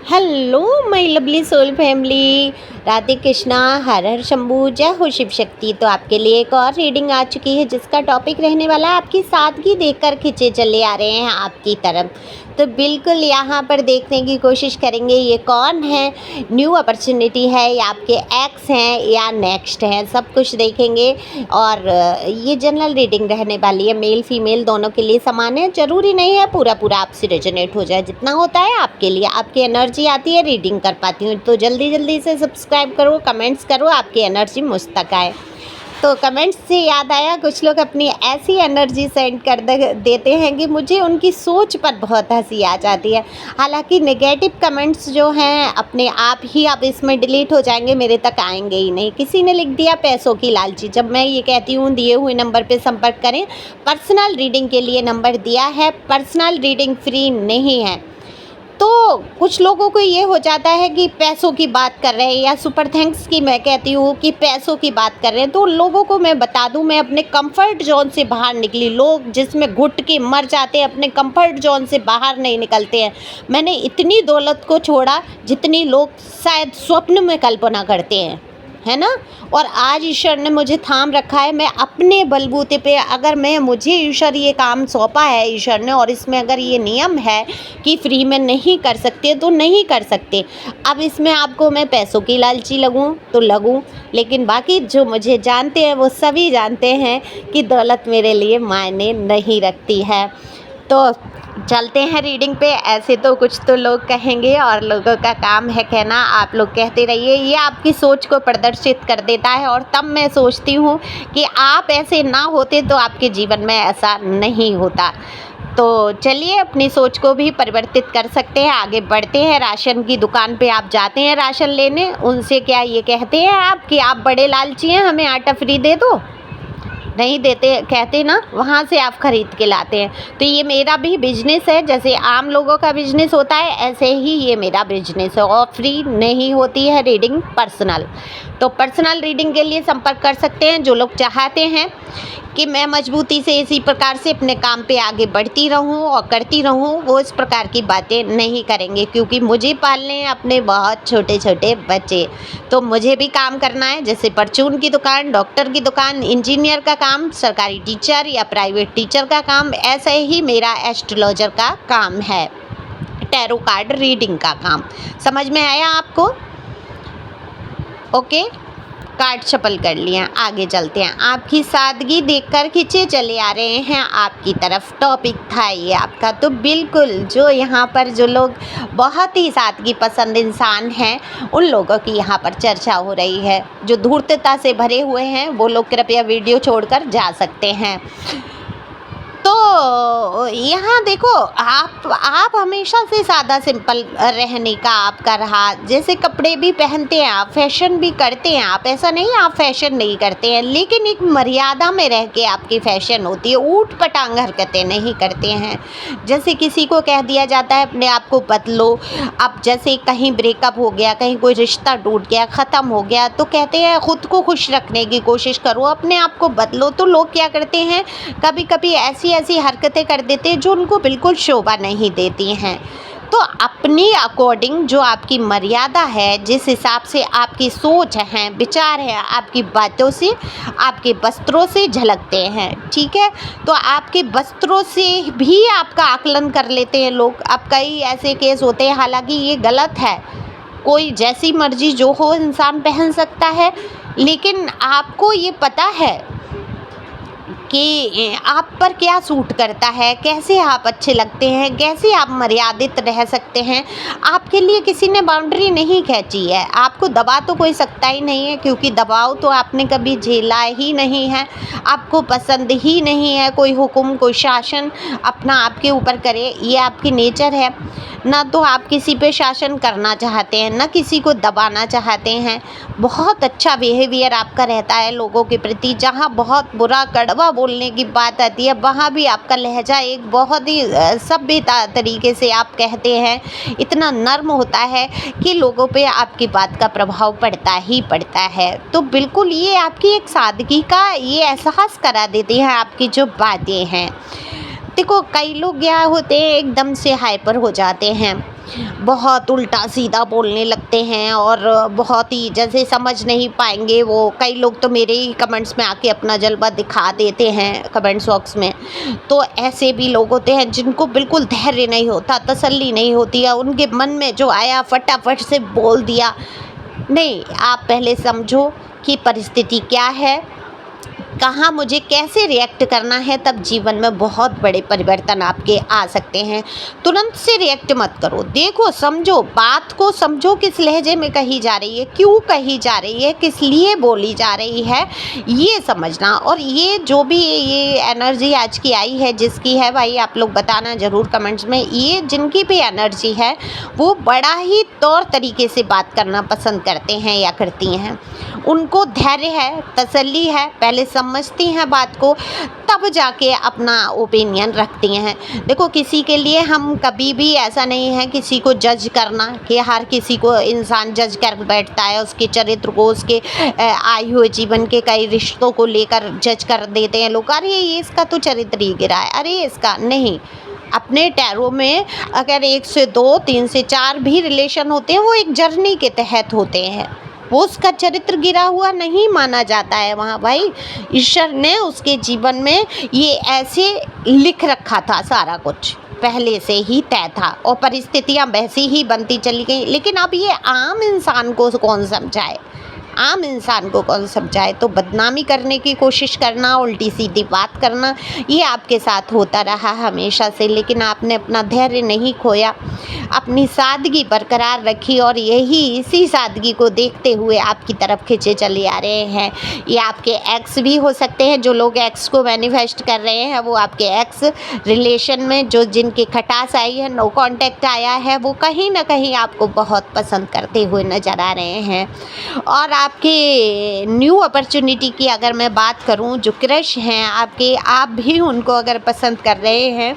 Hello my lovely soul family. Radhe Krishna, हर हर शंभू, जय हो शिव शक्ति। तो आपके लिए एक और रीडिंग आ चुकी है जिसका टॉपिक रहने वाला है आपकी सादगी देखकर खिंचे चले आ रहे हैं आपकी तरफ। तो बिल्कुल यहाँ पर देखने की कोशिश करेंगे ये कौन है, न्यू अपॉर्चुनिटी है या आपके एक्स हैं या नेक्स्ट हैं, सब कुछ देखेंगे। और ये जनरल रीडिंग रहने वाली है, मेल फीमेल दोनों के लिए समान है। ज़रूरी नहीं है पूरा पूरा आपसे रेजोनेट हो जाए, जितना होता है आपके लिए, आपकी एनर्जी आती है रीडिंग कर पाती हूँ। तो जल्दी जल्दी से सब्सक्राइब करो, कमेंट्स करो, आपकी एनर्जी मुझ तक आए। तो कमेंट्स से याद आया, कुछ लोग अपनी ऐसी एनर्जी सेंड कर देते हैं कि मुझे उनकी सोच पर बहुत हंसी आ जाती है। हालांकि नेगेटिव कमेंट्स जो हैं अपने आप ही अब इसमें डिलीट हो जाएंगे, मेरे तक आएंगे ही नहीं। किसी ने लिख दिया पैसों की लालची। जब मैं ये कहती हूँ दिए हुए नंबर पे संपर्क करें, पर्सनल रीडिंग के लिए नंबर दिया है, पर्सनल रीडिंग फ्री नहीं है। तो कुछ लोगों को ये हो जाता है कि पैसों की बात कर रहे हैं, या सुपर थैंक्स की मैं कहती हूँ कि पैसों की बात कर रहे हैं। तो लोगों को मैं बता दूँ, मैं अपने कंफर्ट जोन से बाहर निकली। लोग जिसमें घुट के मर जाते हैं, अपने कंफर्ट जोन से बाहर नहीं निकलते हैं। मैंने इतनी दौलत को छोड़ा जितनी लोग शायद स्वप्न में कल्पना करते हैं, है ना। और आज ईश्वर ने मुझे थाम रखा है। मैं अपने बलबूते पे, अगर मुझे ईश्वर ये काम सौंपा है ईश्वर ने, और इसमें अगर ये नियम है कि फ्री में नहीं कर सकते तो नहीं कर सकते। अब इसमें आपको मैं पैसों की लालची लगूं तो लगूं, लेकिन बाकी जो मुझे जानते हैं वो सभी जानते हैं कि दौलत मेरे लिए मायने नहीं रखती है। तो चलते हैं रीडिंग पे। ऐसे तो कुछ तो लोग कहेंगे और लोगों का काम है कहना, आप लोग कहते रहिए। ये आपकी सोच को प्रदर्शित कर देता है, और तब मैं सोचती हूँ कि आप ऐसे ना होते तो आपके जीवन में ऐसा नहीं होता। तो चलिए अपनी सोच को भी परिवर्तित कर सकते हैं, आगे बढ़ते हैं। राशन की दुकान पे आप जाते हैं राशन लेने, उनसे क्या ये कहते हैं आप कि आप बड़े लालची हैं, हमें आटा फ्री दे दो? नहीं देते, कहते ना, वहाँ से आप ख़रीद के लाते हैं। तो ये मेरा भी बिजनेस है, जैसे आम लोगों का बिजनेस होता है ऐसे ही ये मेरा बिजनेस है। और फ्री नहीं होती है रीडिंग पर्सनल। तो पर्सनल रीडिंग के लिए संपर्क कर सकते हैं जो लोग चाहते हैं कि मैं मजबूती से इसी प्रकार से अपने काम पे आगे बढ़ती रहूं और करती रहूं। वो इस प्रकार की बातें नहीं करेंगे, क्योंकि मुझे पालने हैं अपने बहुत छोटे छोटे बच्चे। तो मुझे भी काम करना है, जैसे परचून की दुकान, डॉक्टर की दुकान, इंजीनियर का काम, सरकारी टीचर या प्राइवेट टीचर का काम, ऐसा ही मेरा एस्ट्रोलॉजर का काम है, टैरो कार्ड रीडिंग का काम। समझ में आया आपको? ओके, कार्ड शफल कर लिया, आगे चलते हैं। आपकी सादगी देखकर खिंचे चले आ रहे हैं आपकी तरफ, टॉपिक था ये आपका। तो बिल्कुल जो यहाँ पर जो लोग बहुत ही सादगी पसंद इंसान हैं, उन लोगों की यहाँ पर चर्चा हो रही है। जो धूर्तता से भरे हुए हैं वो लोग कृपया वीडियो छोड़कर जा सकते हैं। तो यहाँ देखो, आप हमेशा से सादा सिंपल रहने का आपका रहा। जैसे कपड़े भी पहनते हैं आप, फैशन भी करते हैं आप, ऐसा नहीं आप फैशन नहीं करते हैं, लेकिन एक मर्यादा में रह के आपकी फैशन होती है। ऊट पटांग हरकतें नहीं करते हैं। जैसे किसी को कह दिया जाता है अपने आप को बदलो। अब जैसे कहीं ब्रेकअप हो गया, कहीं कोई रिश्ता टूट गया, ख़त्म हो गया, तो कहते हैं ख़ुद को खुश रखने की कोशिश करो, अपने आप को बदलो। तो लोग क्या करते हैं, कभी कभी ऐसी हरकतें कर देते हैं जो उनको बिल्कुल शोभा नहीं देती हैं। तो अपनी अकॉर्डिंग जो आपकी मर्यादा है, जिस हिसाब से आपकी सोच है, विचार है, आपकी बातों से, आपके वस्त्रों से झलकते हैं, ठीक है। तो आपके वस्त्रों से भी आपका आकलन कर लेते हैं लोग। अब कई ऐसे केस होते हैं, हालांकि ये गलत है, कोई जैसी मर्जी जो हो इंसान पहन सकता है, लेकिन आपको ये पता है कि आप पर क्या सूट करता है, कैसे आप अच्छे लगते हैं, कैसे आप मर्यादित रह सकते हैं। आपके लिए किसी ने बाउंड्री नहीं खींची है, आपको दबा तो कोई सकता ही नहीं है, क्योंकि दबाव तो आपने कभी झेला ही नहीं है। आपको पसंद ही नहीं है कोई हुक्म, कोई शासन अपना आपके ऊपर करे, ये आपकी नेचर है ना। तो आप किसी पे शासन करना चाहते हैं, ना किसी को दबाना चाहते हैं। बहुत अच्छा बिहेवियर आपका रहता है लोगों के प्रति। जहाँ बहुत बुरा कड़वा बोलने की बात आती है, वहाँ भी आपका लहजा एक बहुत ही सभ्य तरीके से आप कहते हैं, इतना नर्म होता है कि लोगों पे आपकी बात का प्रभाव पड़ता ही पड़ता है। तो बिल्कुल ये आपकी एक सादगी का ये एहसास करा देती है आपकी जो बातें हैं। देखो, कई लोग क्या होते हैं, एकदम से हाइपर हो जाते हैं, बहुत उल्टा सीधा बोलने लगते हैं और बहुत ही जैसे समझ नहीं पाएंगे वो। कई लोग तो मेरे ही कमेंट्स में आके अपना जलवा दिखा देते हैं कमेंट्स बॉक्स में। तो ऐसे भी लोग होते हैं जिनको बिल्कुल धैर्य नहीं होता, तसल्ली नहीं होती है, उनके मन में जो आया फटाफट से बोल दिया। नहीं, आप पहले समझो कि परिस्थिति क्या है, कहाँ मुझे कैसे रिएक्ट करना है, तब जीवन में बहुत बड़े परिवर्तन आपके आ सकते हैं। तुरंत से रिएक्ट मत करो, देखो, समझो, बात को समझो किस लहजे में कही जा रही है, क्यों कही जा रही है, किस लिए बोली जा रही है, ये समझना। और ये जो भी ये एनर्जी आज की आई है, जिसकी है भाई, आप लोग बताना ज़रूर कमेंट्स में। ये जिनकी भी एनर्जी है वो बड़ा ही तौर तरीके से बात करना पसंद करते हैं या करती हैं। उनको धैर्य है, तसल्ली है, पहले समझती हैं बात को, तब जाके अपना ओपिनियन रखती हैं। देखो, किसी के लिए हम कभी भी ऐसा नहीं है किसी को जज करना, कि हर किसी को इंसान जज कर बैठता है, उसके चरित्र को, उसके आए हुए जीवन के कई रिश्तों को लेकर जज कर देते हैं लोग। अरे ये इसका तो चरित्र ही गिरा है, अरे इसका नहीं। अपने टैरो में अगर 1 से 2, 3 से 4 भी रिलेशन होते हैं, वो एक जर्नी के तहत होते हैं, वो उसका चरित्र गिरा हुआ नहीं माना जाता है वहाँ भाई। ईश्वर ने उसके जीवन में ये ऐसे लिख रखा था, सारा कुछ पहले से ही तय था और परिस्थितियाँ वैसी ही बनती चली गई। लेकिन अब ये आम इंसान को कौन समझाए, आम इंसान को कौन समझाए। तो बदनामी करने की कोशिश करना, उल्टी सीधी बात करना, ये आपके साथ होता रहा हमेशा से। लेकिन आपने अपना धैर्य नहीं खोया, अपनी सादगी बरकरार रखी और यही इसी सादगी को देखते हुए आपकी तरफ खिंचे चले आ रहे हैं। ये आपके एक्स भी हो सकते हैं, जो लोग एक्स को मैनिफेस्ट कर रहे हैं वो आपके एक्स रिलेशन में जो जिनके खटास आई है, नो कांटेक्ट आया है, वो कहीं ना कहीं आपको बहुत पसंद करते हुए नज़र आ रहे हैं। और आपके न्यू अपॉर्चुनिटी की अगर मैं बात करूं, जो क्रश हैं आपके, आप भी उनको अगर पसंद कर रहे हैं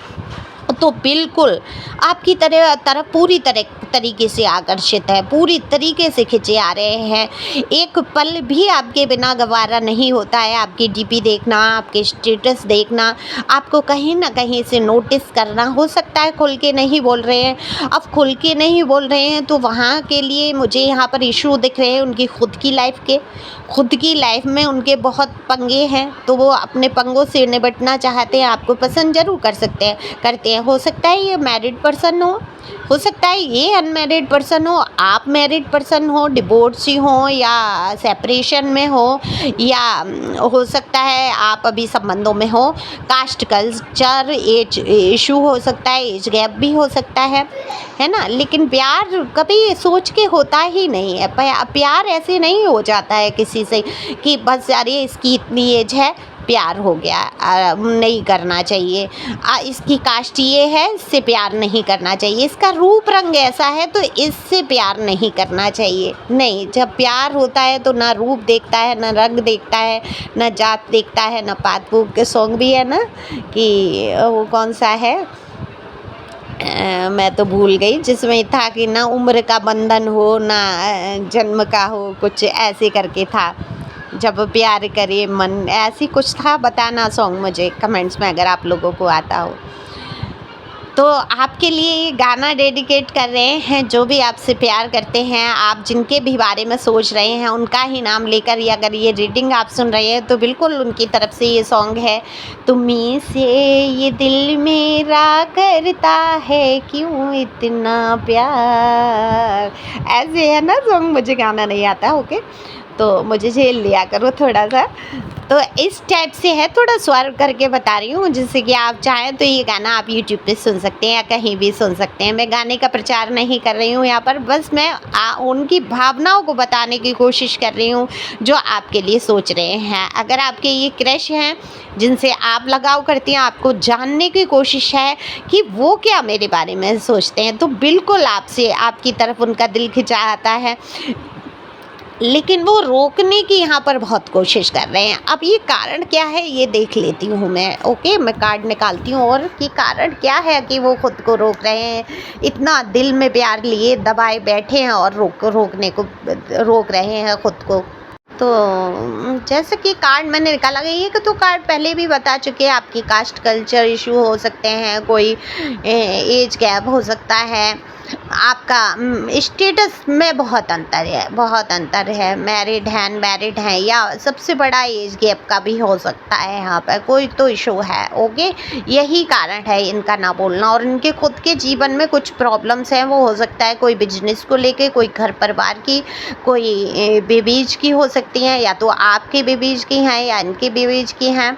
तो बिल्कुल आपकी तरफ पूरी तरीके से आकर्षित है, पूरी तरीके से खिंचे आ रहे हैं। एक पल भी आपके बिना गवारा नहीं होता है। आपकी डीपी देखना, आपके स्टेटस देखना, आपको कहीं ना कहीं से नोटिस करना। हो सकता है खुल के नहीं बोल रहे हैं, अब खुल के नहीं बोल रहे हैं तो वहाँ के लिए मुझे यहाँ पर इशू दिख रहे हैं उनकी खुद की लाइफ में उनके बहुत पंगे हैं, तो वो अपने पंगों से निपटना चाहते हैं। आपको पसंद जरूर करते हैं। हो सकता है ये मैरिड पर्सन हो सकता है ये अनमैरिड पर्सन हो, आप मैरिड पर्सन हो, डिवोर्सी हो या सेपरेशन में हो, या हो सकता है आप अभी संबंधों में हो। कास्ट, कल्चर, एज इशू हो सकता है, एज गैप भी हो सकता है ना। लेकिन प्यार कभी सोच के होता ही नहीं है। प्यार ऐसे नहीं हो जाता है किसी से कि बस अरे इसकी इतनी एज है, प्यार हो गया, नहीं करना चाहिए। इसकी कास्ट ये है, इससे प्यार नहीं करना चाहिए, इसका रूप रंग ऐसा है तो इससे प्यार नहीं करना चाहिए। नहीं, जब प्यार होता है तो ना रूप देखता है, ना रंग देखता है, ना जात देखता है, ना पात। वो के सॉन्ग भी है ना कि वो कौन सा है, मैं तो भूल गई, जिसमें था कि ना उम्र का बंधन हो, ना जन्म का हो, कुछ ऐसे करके था। जब प्यार करे मन, ऐसी कुछ था, बताना सॉन्ग मुझे कमेंट्स में अगर आप लोगों को आता हो। तो आपके लिए ये गाना डेडिकेट कर रहे हैं, जो भी आपसे प्यार करते हैं, आप जिनके भी बारे में सोच रहे हैं, उनका ही नाम लेकर ये अगर ये रीडिंग आप सुन रहे हैं तो बिल्कुल उनकी तरफ से ये सॉन्ग है। तुम्हीं से ये दिल मेरा करता है क्यों इतना प्यार, ऐसे है ना सॉन्ग। मुझे गाना नहीं आता, ओके, तो मुझे झेल लिया करो थोड़ा सा। तो इस टाइप से है, थोड़ा स्वर करके बता रही हूँ, जिससे कि आप चाहें तो ये गाना आप यूट्यूब पे सुन सकते हैं या कहीं भी सुन सकते हैं। मैं गाने का प्रचार नहीं कर रही हूँ यहाँ पर, बस मैं उनकी भावनाओं को बताने की कोशिश कर रही हूँ जो आपके लिए सोच रहे हैं। अगर आपके ये क्रश हैं जिनसे आप लगाव करती हैं, आपको जानने की कोशिश है कि वो क्या मेरे बारे में सोचते हैं, तो बिल्कुल आपसे आपकी तरफ उनका दिल खिंचा आता है। लेकिन वो रोकने की यहाँ पर बहुत कोशिश कर रहे हैं। अब ये कारण क्या है ये देख लेती हूँ मैं, ओके, मैं कार्ड निकालती हूँ और कि कारण क्या है कि वो खुद को रोक रहे हैं, इतना दिल में प्यार लिए दबाए बैठे हैं और रोक रहे हैं खुद को। तो जैसे कि कार्ड मैंने निकाला, ये तो कार्ड पहले भी बता चुके हैं, आपकी कास्ट कल्चर इशू हो सकते हैं, कोई एज गैप हो सकता है, आपका स्टेटस में बहुत अंतर है, बहुत अंतर है। मैरिड हैं, अनमैरिड हैं, या सबसे बड़ा एज गैप का भी हो सकता है, यहाँ पर कोई तो इशू है। ओके, यही कारण है इनका ना बोलना। और इनके खुद के जीवन में कुछ प्रॉब्लम्स हैं, वो हो सकता है कोई बिजनेस को लेके, कोई घर परिवार की, कोई बेबीज की हो सकती हैं, या तो आपके बेबीज की हैं या इनके बेबीज की हैं।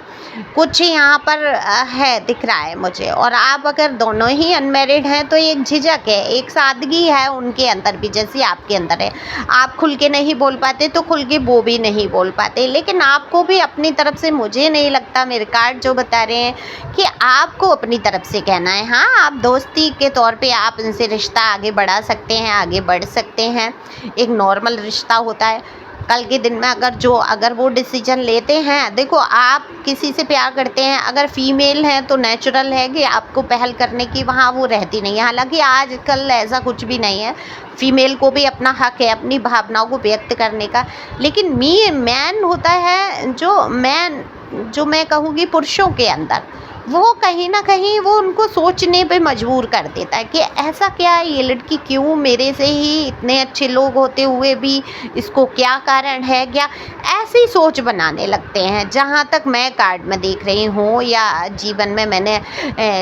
कुछ यहाँ पर है, दिख रहा है मुझे। और आप अगर दोनों ही अनमैरिड हैं तो एक झिझक है, एक सादगी है उनके अंदर भी, जैसी आपके अंदर है। आप खुल के नहीं बोल पाते तो खुल के वो भी नहीं बोल पाते। लेकिन आपको भी अपनी तरफ से, मुझे नहीं लगता, मेरे कार्ड जो बता रहे हैं कि आपको अपनी तरफ से कहना है। हाँ, आप दोस्ती के तौर पे आप इनसे रिश्ता आगे बढ़ा सकते हैं, आगे बढ़ सकते हैं। एक नॉर्मल रिश्ता होता है। कल के दिन में अगर वो डिसीजन लेते हैं, देखो आप किसी से प्यार करते हैं, अगर फीमेल हैं तो नेचुरल है कि आपको पहल करने की वहाँ वो रहती नहीं है। हालांकि आजकल ऐसा कुछ भी नहीं है, फीमेल को भी अपना हक है अपनी भावनाओं को व्यक्त करने का। लेकिन मैन होता है जो मैं कहूँगी पुरुषों के अंदर, वो कहीं ना कहीं वो उनको सोचने पे मजबूर कर देता है कि ऐसा क्या है, ये लड़की क्यों, मेरे से ही इतने अच्छे लोग होते हुए भी इसको क्या कारण है, क्या ऐसी सोच बनाने लगते हैं। जहाँ तक मैं कार्ड में देख रही हूँ या जीवन में मैंने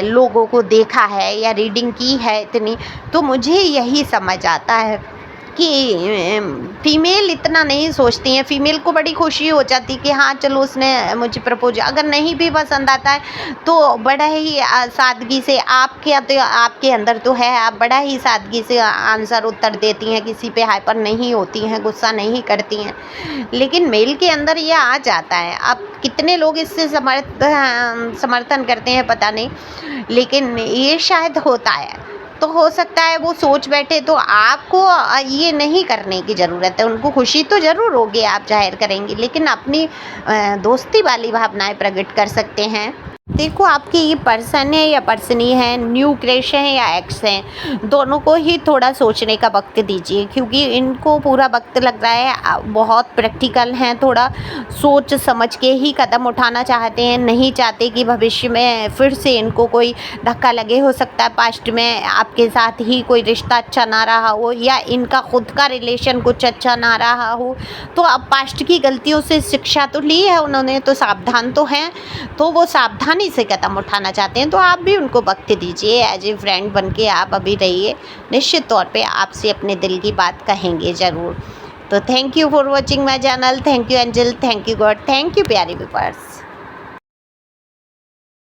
लोगों को देखा है या रीडिंग की है इतनी, तो मुझे यही समझ आता है कि फीमेल इतना नहीं सोचती हैं। फीमेल को बड़ी खुशी हो जाती कि हाँ चलो उसने मुझे प्रपोज, अगर नहीं भी पसंद आता है तो बड़ा ही सादगी से, आपके अंदर तो है, आप बड़ा ही सादगी से आंसर उत्तर देती हैं, किसी पे हाइपर नहीं होती हैं, गुस्सा नहीं करती हैं। लेकिन मेल के अंदर ये आ जाता है। अब कितने लोग इससे समर्थन करते हैं पता नहीं, लेकिन ये शायद होता है। तो हो सकता है वो सोच बैठे, तो आपको ये नहीं करने की ज़रूरत है। उनको खुशी तो ज़रूर होगी, आप जाहिर करेंगी, लेकिन अपनी दोस्ती वाली भावनाएं प्रकट कर सकते हैं। देखो, आपके ये पर्सन है या पर्सनी है, न्यू क्रश है या एक्स है, दोनों को ही थोड़ा सोचने का वक्त दीजिए, क्योंकि इनको पूरा वक्त लग रहा है। बहुत प्रैक्टिकल हैं, थोड़ा सोच समझ के ही कदम उठाना चाहते हैं, नहीं चाहते कि भविष्य में फिर से इनको कोई धक्का लगे। हो सकता है पास्ट में आपके साथ ही कोई रिश्ता अच्छा ना रहा हो, या इनका खुद का रिलेशन कुछ अच्छा ना रहा हो, तो अब पास्ट की गलतियों से शिक्षा तो ली है उन्होंने, तो सावधान तो हैं, तो वो सावधानी से कदम उठाना चाहते हैं। तो आप भी उनको वक्त दीजिए, एज ए फ्रेंड बन के आप अभी रहिए। निश्चित तौर पे आपसे अपने दिल की बात कहेंगे ज़रूर। तो thank you for watching my channel, thank you angel, thank you God, thank you प्यारे व्यूअर्स।